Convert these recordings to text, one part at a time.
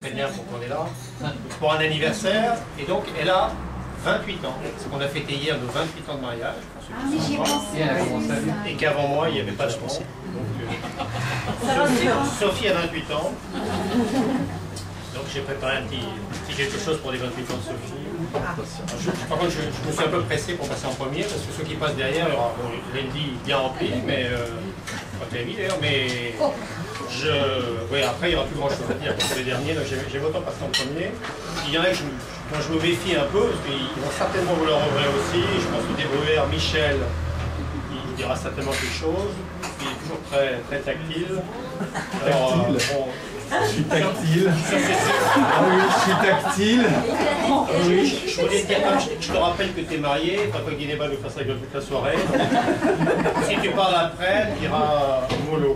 Très bien pour qu'on est là. Pour un anniversaire, et donc elle a 28 ans, parce qu'on a fêté hier nos 28 ans de mariage. Ah oui, j'y ai pensé. Et qu'avant moi, il n'y avait pas d'enfant. Sophie a 28 ans. Donc j'ai préparé un petit quelque chose pour les 28 ans de Sophie. Par contre, je me suis un peu pressé pour passer en premier, parce que ceux qui passent derrière, il y aura Randy bien rempli, mais pas terrible d'ailleurs, mais oui, après il n'y aura plus grand chose à dire pour les derniers, donc j'ai autant passé en premier. Il y en a dont je me méfie un peu, parce qu'ils vont certainement vouloir ouvrir aussi. Je pense que débrouillard Michel, il dira certainement quelque chose. Il est toujours très, très tactile. Alors, je suis tactile. Ah oui, je suis tactile. Oui, je voulais te dire, comme je te rappelle que tu es marié, pas quoi Guinée-Bas nous fasse la gueule toute la soirée. Donc, si tu parles après, tu iras mollo.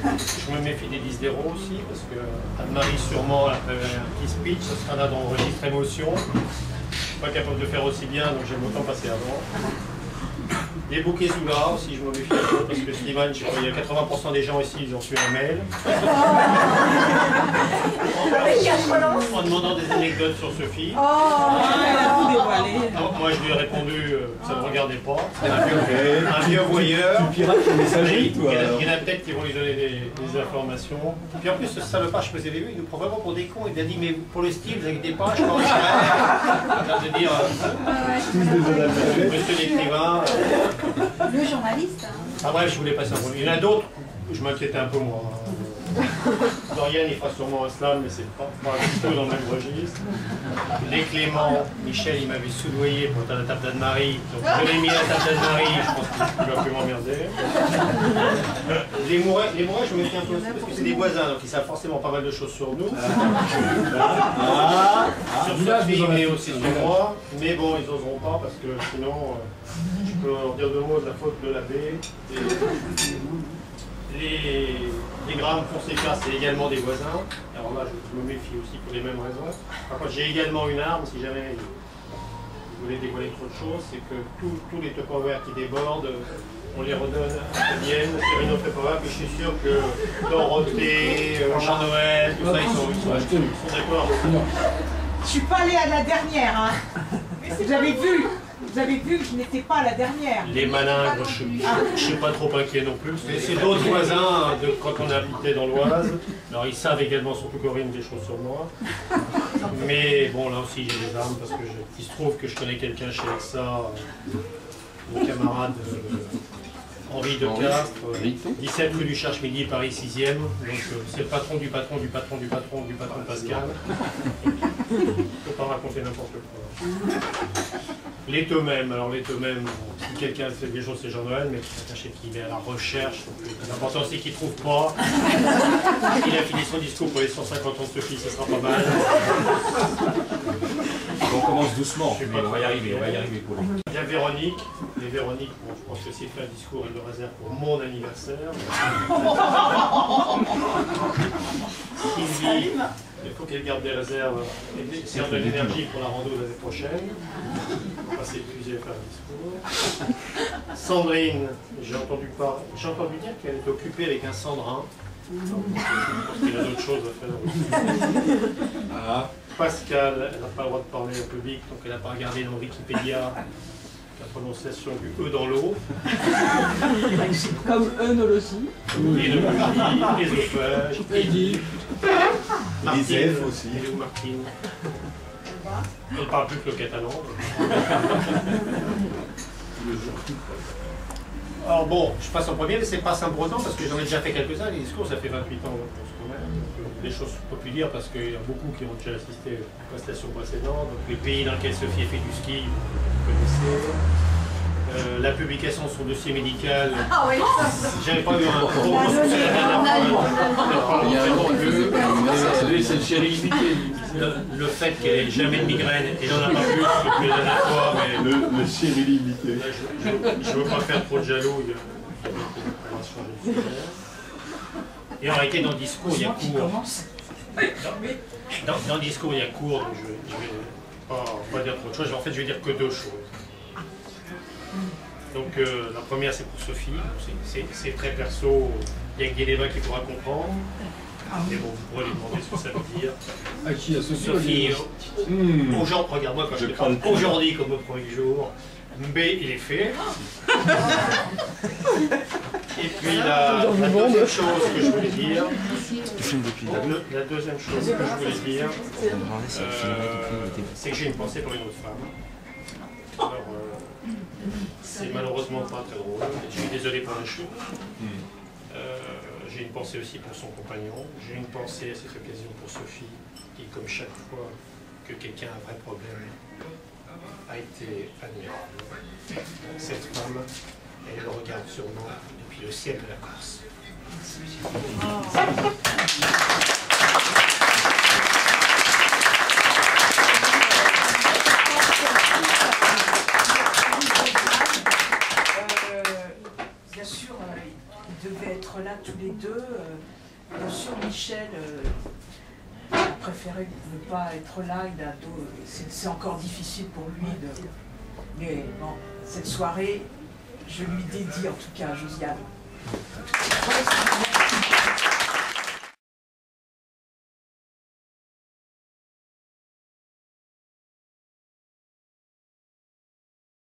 Je me méfie des 10 d'héros aussi, parce que Anne-Marie, sûrement, après un petit speech, ce sera là dans le registre émotion. Je ne suis pas capable de faire aussi bien, donc j'aime autant passer avant. Les bouquets Zoula aussi, je me méfie un peu, parce que Slimane, je crois, il y a 80% des gens ici, ils ont reçu un mail. En demandant des anecdotes sur Sophie. Donc moi je lui ai répondu, ça ne me regardait pas. Un vieux voyeur. Tu pirates les messageries, toi. Il y en a peut-être qui vont lui donner des informations. Puis en plus, ce salopard, je faisais vu, il nous prend vraiment pour des cons. Il a dit, mais pour le style, vous inquiétez pas, je corrigerai. De dire, monsieur l'écrivain. Le journaliste. Ah bref, je voulais passer un peu. Il y en a d'autres, je m'inquiétais un peu moi. Dorian, il fera sûrement un slam, mais c'est pas du tout dans le même registre. Les Clément, Michel, il m'avait soudoyé pour être à la table d'Anne-Marie. Donc je l'ai mis à la table d'Anne-Marie, je pense qu'il ne va plus m'emmerder. Les Mourais, je me méfie un peu aussi, parce que c'est des voisins, donc ils savent forcément pas mal de choses sur nous. Sur Sophie, mais aussi sur moi. Mais bon, ils n'oseront pas, parce que sinon, je peux leur dire deux mots de la faute de l'abbé. Les grammes Fonseca, c'est également des voisins. Alors là, je me méfie aussi pour les mêmes raisons. Par contre, j'ai également une arme, si jamais vous voulez dévoiler trop de choses, c'est que tous les Tupperware qui débordent, on les redonne à Fabienne, c'est une autre Tupperware, mais je suis sûr que Dorothée, Jean-Noël, tout ça, ils sont d'accord. Je suis pas allée à la dernière, hein. Vous avez vu que je n'étais pas à la dernière. Les malingres, je ne suis pas trop inquiet non plus. C'est d'autres voisins quand on habitait dans l'Oise. Alors ils savent également, surtout Corinne, des choses sur moi. Mais bon, là aussi j'ai des armes parce que il se trouve que je connais quelqu'un chez Exa, mon camarade Henri de Castres, 17 rue du Cherche-Midi, Paris 6e. Donc c'est le patron du patron du patron du patron du patron de Pascal. Je ne peux pas raconter n'importe quoi. Les Thomèmes, alors les Thomèmes, si quelqu'un fait des choses, c'est Jean-Noël, mais quelqu'un chez qui il est à la recherche, l'important c'est qu'il ne trouve pas. Il a fini son discours pour les 150 ans de Sophie, ce sera pas mal. On commence doucement, mais on va y arriver pour lui. Il y a Véronique, et Véronique, bon, je pense que s'il fait un discours, il le réserve pour mon anniversaire. Sylvie, il faut qu'elle garde des réserves et serve de l'énergie pour la rando de l'année prochaine. On va pas s'épuiser à faire un discours. Sandrine, j'ai entendu dire qu'elle est occupée avec un Sandrin. Parce qu'il a d'autres choses à faire. Pascal, elle n'a pas le droit de parler au public, donc elle n'a pas regardé dans Wikipédia la prononciation du E dans l'eau. Comme œnologie. Énologie, ésophage, Edith, Martine aussi. Martine. Elle parle plus que le catalan. Alors bon, je passe en premier, mais c'est pas simple autant parce que j'en ai déjà fait quelques-uns. Les discours, ça fait 28 ans quand même. Donc, des choses populaires parce qu'il y a beaucoup qui ont déjà assisté aux prestations précédentes. Donc les pays dans lesquels Sophie a fait du ski, vous connaissez. La publication de son dossier médical. Ah oui. J'avais pas eu un gros souci la dernière fois. C'est le chéri limité. Le fait qu'elle n'ait jamais de migraine, et on n'en a pas plus depuis la dernière fois, mais le chéri limité. Je ne veux pas faire trop de jaloux. Et en réalité, dans le discours, il y a cours. Dans le discours, il y a cours, donc je ne vais pas dire trop de choses. En fait, je vais dire que deux choses. Donc la première c'est pour Sophie, c'est très perso, il y a que Guéléva qui pourra comprendre. Mais bon, vous pourrez lui demander ce que ça veut dire. À qui? À Sophie? Sophie, regarde-moi quand je te parle aujourd'hui comme au premier jour, B il est fait. Et puis la deuxième chose que je voulais dire, la deuxième chose que je voulais dire, c'est que j'ai une pensée pour une autre femme. Alors, c'est malheureusement pas très drôle, je suis désolé pour le chou. J'ai une pensée aussi pour son compagnon, j'ai une pensée à cette occasion pour Sophie, qui comme chaque fois que quelqu'un a un vrai problème, a été admirable. Cette femme, elle regarde sur moi depuis le ciel de la Corse. Bien sûr, ils devaient être là tous les deux. Bien sûr, Michel a préféré ne pas être là. C'est encore difficile pour lui. Mais bon, cette soirée, je lui dédie en tout cas à Josiane.